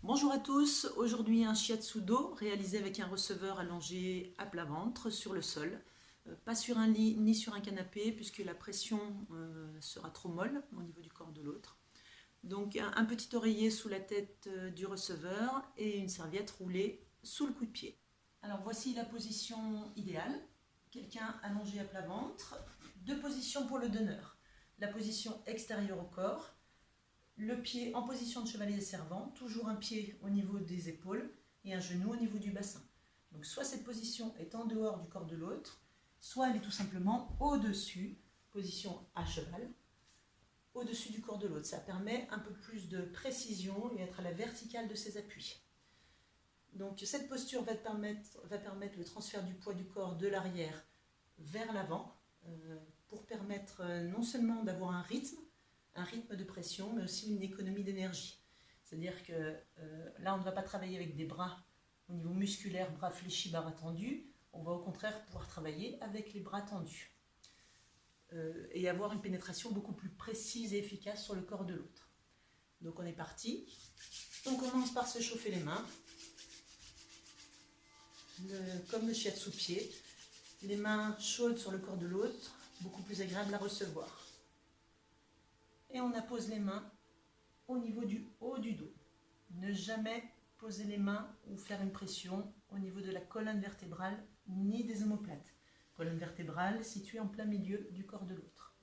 Bonjour à tous, aujourd'hui un shiatsu do réalisé avec un receveur allongé à plat ventre sur le sol, pas sur un lit ni sur un canapé puisque la pression sera trop molle au niveau du corps de l'autre. Donc un petit oreiller sous la tête du receveur et une serviette roulée sous le coude-pied. Alors voici la position idéale, quelqu'un allongé à plat ventre, deux positions pour le donneur, la position extérieure au corps, le pied en position de chevalier servant, toujours un pied au niveau des épaules et un genou au niveau du bassin. Donc soit cette position est en dehors du corps de l'autre, soit elle est tout simplement au-dessus, position à cheval, au-dessus du corps de l'autre. Ça permet un peu plus de précision et être à la verticale de ses appuis. Donc cette posture va permettre le transfert du poids du corps de l'arrière vers l'avant pour permettre non seulement d'avoir un rythme de pression, mais aussi une économie d'énergie. C'est-à-dire que là, on ne va pas travailler avec des bras au niveau musculaire, bras fléchis, bras tendus. On va au contraire pouvoir travailler avec les bras tendus et avoir une pénétration beaucoup plus précise et efficace sur le corps de l'autre. Donc on est parti. On commence par se chauffer les mains, comme le shiatsu pied. Les mains chaudes sur le corps de l'autre, beaucoup plus agréable à recevoir. Et on appose les mains au niveau du haut du dos. Ne jamais poser les mains ou faire une pression au niveau de la colonne vertébrale ni des omoplates. Colonne vertébrale située en plein milieu du corps de l'autre.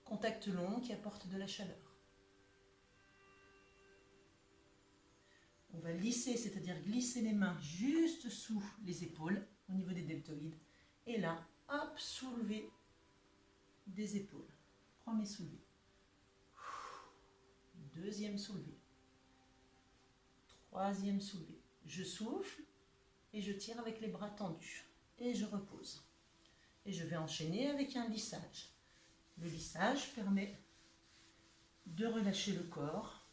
Contact long qui apporte de la chaleur. On va lisser, c'est-à-dire glisser les mains juste sous les épaules, au niveau des deltoïdes. Et là, hop, soulever des épaules. Premier soulevé. Deuxième soulevé. Troisième soulevé. Je souffle et je tire avec les bras tendus. Et je repose. Et je vais enchaîner avec un lissage. Le lissage permet de relâcher le corps.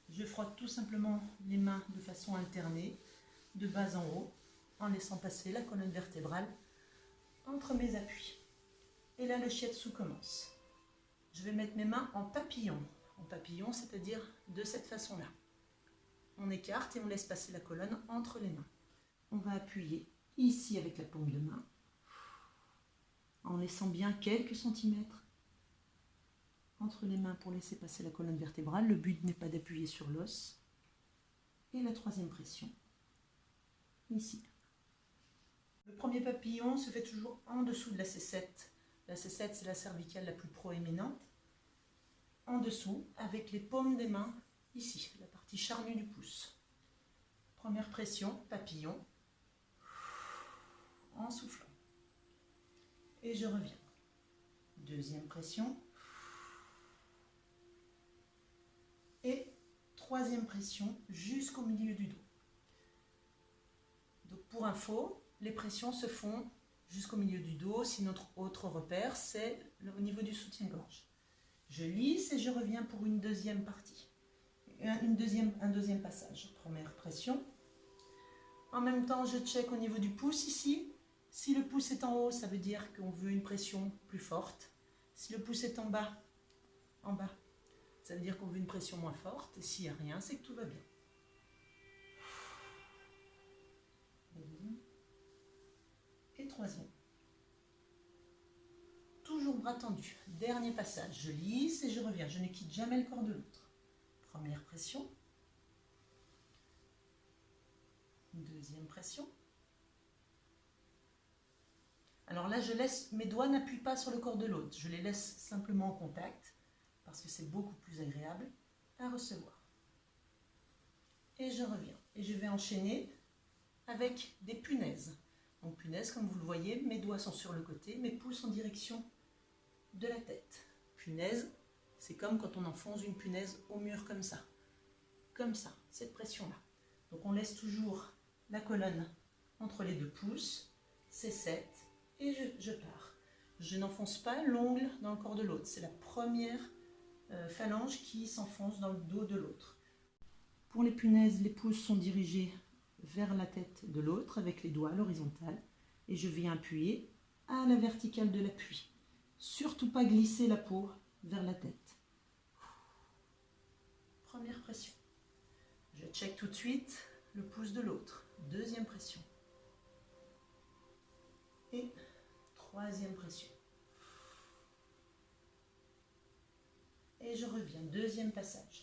Je frotte tout simplement les mains de façon alternée, de bas en haut, en laissant passer la colonne vertébrale entre mes appuis. Et là, le shiatsu commence. Je vais mettre mes mains en papillon. En papillon, c'est-à-dire de cette façon-là. On écarte et on laisse passer la colonne entre les mains. On va appuyer ici avec la paume de main, en laissant bien quelques centimètres entre les mains pour laisser passer la colonne vertébrale. Le but n'est pas d'appuyer sur l'os. Et la troisième pression, ici. Le premier papillon se fait toujours en dessous de la C7. La C7, c'est la cervicale la plus proéminente. En dessous, avec les paumes des mains, ici, la partie charnue du pouce. Première pression, papillon, en soufflant. Et je reviens. Deuxième pression. Et troisième pression jusqu'au milieu du dos. Donc pour info, les pressions se font jusqu'au milieu du dos. Si notre autre repère, c'est au niveau du soutien-gorge. Je lisse et je reviens pour une deuxième partie. Un deuxième passage. Première pression. En même temps, je check au niveau du pouce ici. Si le pouce est en haut, ça veut dire qu'on veut une pression plus forte. Si le pouce est en bas, ça veut dire qu'on veut une pression moins forte. Et s'il n'y a rien, c'est que tout va bien. Et troisième. Toujours bras tendus. Dernier passage. Je lisse et je reviens. Je ne quitte jamais le corps de l'autre. Première pression. Deuxième pression. Alors là, je laisse, mes doigts n'appuient pas sur le corps de l'autre. Je les laisse simplement en contact parce que c'est beaucoup plus agréable à recevoir. Et je reviens. Et je vais enchaîner avec des punaises. Donc punaise, comme vous le voyez, mes doigts sont sur le côté, mes pouces en direction de la tête. Punaise, c'est comme quand on enfonce une punaise au mur comme ça. Comme ça, cette pression-là. Donc on laisse toujours la colonne entre les deux pouces, C7, et je pars. Je n'enfonce pas l'ongle dans le corps de l'autre. C'est la première phalange qui s'enfonce dans le dos de l'autre. Pour les punaises, les pouces sont dirigés vers la tête de l'autre avec les doigts à l'horizontale et je viens appuyer à la verticale de l'appui. Surtout pas glisser la peau vers la tête. Première pression. Je check tout de suite le pouce de l'autre. Deuxième pression. Et troisième pression. Et je reviens. Deuxième passage.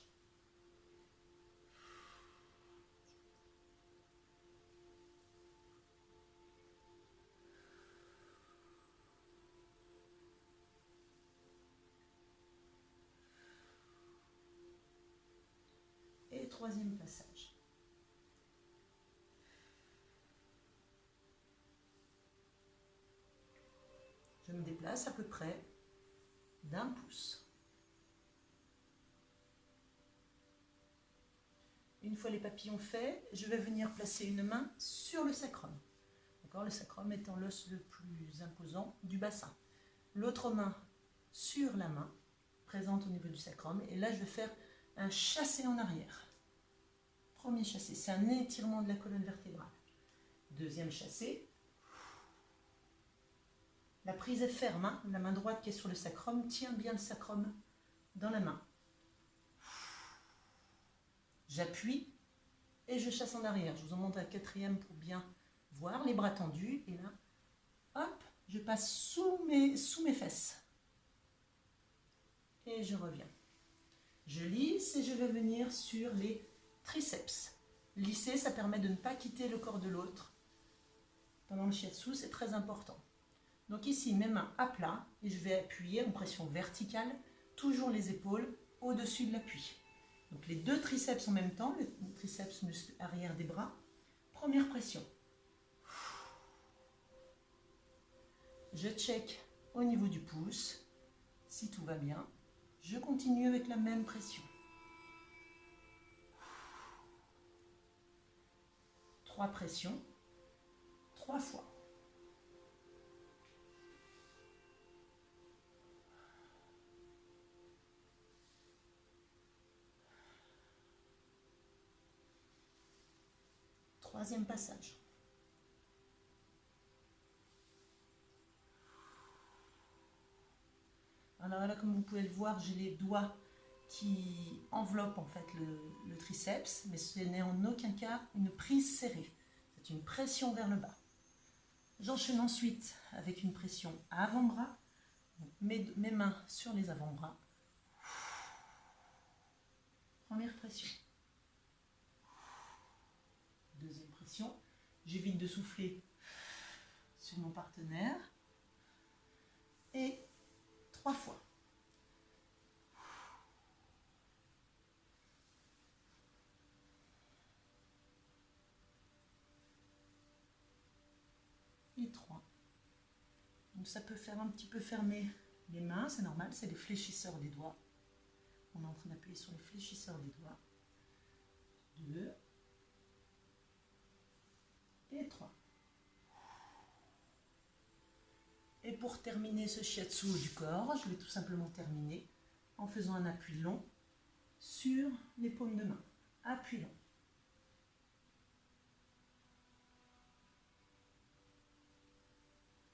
Et troisième passage. Je me déplace à peu près d'un pouce. Une fois les papillons faits, je vais venir placer une main sur le sacrum. D'accord, le sacrum étant l'os le plus imposant du bassin. L'autre main sur la main, présente au niveau du sacrum. Et là, je vais faire un chassé en arrière. Premier chassé, c'est un étirement de la colonne vertébrale. Deuxième chassé. La prise est ferme, hein. La main droite qui est sur le sacrum tient bien le sacrum dans la main. J'appuie et je chasse en arrière. Je vous en montre un quatrième pour bien voir. Les bras tendus. Et là, hop, je passe sous mes fesses. Et je reviens. Je lisse et je vais venir sur les triceps. Lisser, ça permet de ne pas quitter le corps de l'autre. Pendant le shiatsu, c'est très important. Donc ici, mes mains à plat et je vais appuyer en pression verticale, toujours les épaules au-dessus de l'appui. Donc les deux triceps en même temps, le triceps muscle arrière des bras. Première pression. Je check au niveau du pouce, si tout va bien. Je continue avec la même pression. 3 pressions, 3 fois. Troisième passage. Alors là, comme vous pouvez le voir, j'ai les doigts qui enveloppent en fait le triceps, mais ce n'est en aucun cas une prise serrée. C'est une pression vers le bas. J'enchaîne ensuite avec une pression à avant-bras. Mes mains sur les avant-bras. Première pression. Deuxième pression. J'évite de souffler sur mon partenaire. Et 3 fois. Et 3. Donc ça peut faire un petit peu fermer les mains, c'est normal, c'est les fléchisseurs des doigts. On est en train d'appuyer sur les fléchisseurs des doigts. 2. Et 3. Et pour terminer ce shiatsu du corps, je vais tout simplement terminer en faisant un appui long sur les paumes de main. Appui long.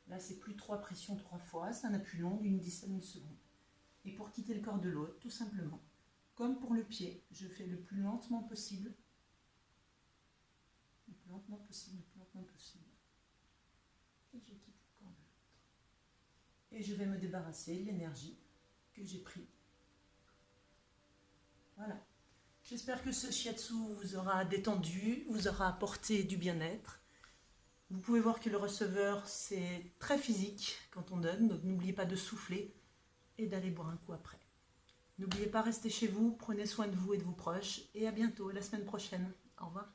Là, c'est plus 3 pressions 3 fois, c'est un appui long d'une dizaine de secondes. Et pour quitter le corps de l'autre, tout simplement, comme pour le pied, je fais le plus lentement possible. Le plus lentement possible, le plus lentement possible. Et je quitte le corps de l'autre. Et je vais me débarrasser de l'énergie que j'ai prise. Voilà. J'espère que ce shiatsu vous aura détendu, vous aura apporté du bien-être. Vous pouvez voir que le receveur, c'est très physique quand on donne, donc n'oubliez pas de souffler et d'aller boire un coup après. N'oubliez pas, restez chez vous, prenez soin de vous et de vos proches, et à bientôt, la semaine prochaine. Au revoir.